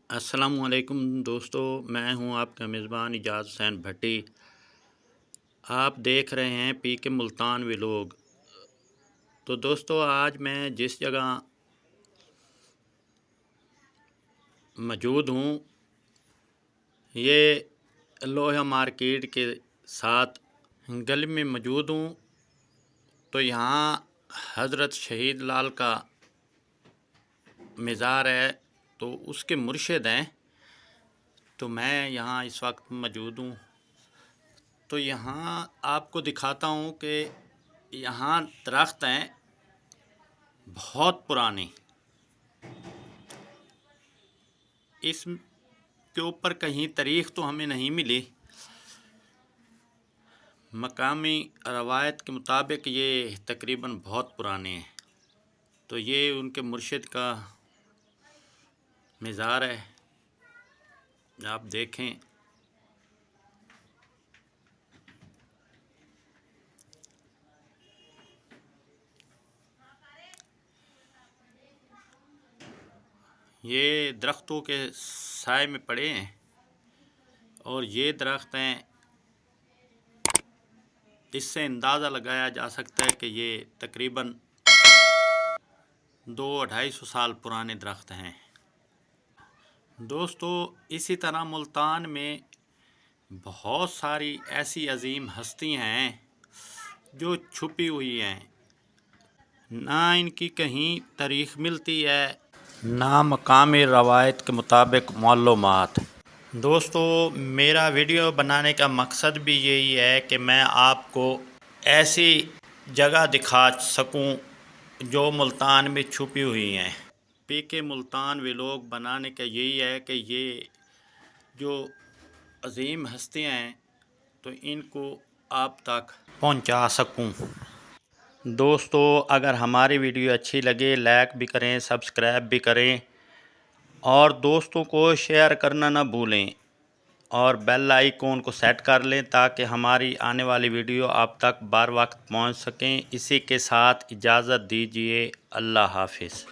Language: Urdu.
السلام علیکم دوستو، میں ہوں آپ کا میزبان اعجاز حسین بھٹی۔ آپ دیکھ رہے ہیں پی کے ملتان ولاگ۔ تو دوستو، آج میں جس جگہ موجود ہوں یہ لوہیا مارکیٹ کے ساتھ گلی میں موجود ہوں۔ تو یہاں حضرت شہید لال کا مزار ہے، تو اس کے مرشد ہیں، تو میں یہاں اس وقت موجود ہوں۔ تو یہاں آپ کو دکھاتا ہوں کہ یہاں درخت ہیں بہت پرانے، اس کے اوپر کہیں تاریخ تو ہمیں نہیں ملی۔ مقامی روایت کے مطابق یہ تقریباً بہت پرانے ہیں۔ تو یہ ان کے مرشد کا مزار ہے، آپ دیکھیں۔ یہ درختوں کے سائے میں پڑے ہیں، اور یہ درخت ہیں، اس سے اندازہ لگایا جا سکتا ہے کہ یہ تقریباً 200-250 سال پرانے درخت ہیں۔ دوستو، اسی طرح ملتان میں بہت ساری ایسی عظیم ہستی ہیں جو چھپی ہوئی ہیں، نہ ان کی کہیں تاریخ ملتی ہے نہ مقامی روایت کے مطابق معلومات۔ دوستو، میرا ویڈیو بنانے کا مقصد بھی یہی ہے کہ میں آپ کو ایسی جگہ دکھا سکوں جو ملتان میں چھپی ہوئی ہیں۔ پی کے ملتان ولاگ بنانے کا یہی ہے کہ یہ جو عظیم ہستیاں ہیں تو ان کو آپ تک پہنچا سکوں۔ دوستو، اگر ہماری ویڈیو اچھی لگے لائک بھی کریں، سبسکرائب بھی کریں، اور دوستوں کو شیئر کرنا نہ بھولیں، اور بیل آئیکن کو سیٹ کر لیں تاکہ ہماری آنے والی ویڈیو آپ تک بر وقت پہنچ سکیں۔ اسی کے ساتھ اجازت دیجیے، اللہ حافظ۔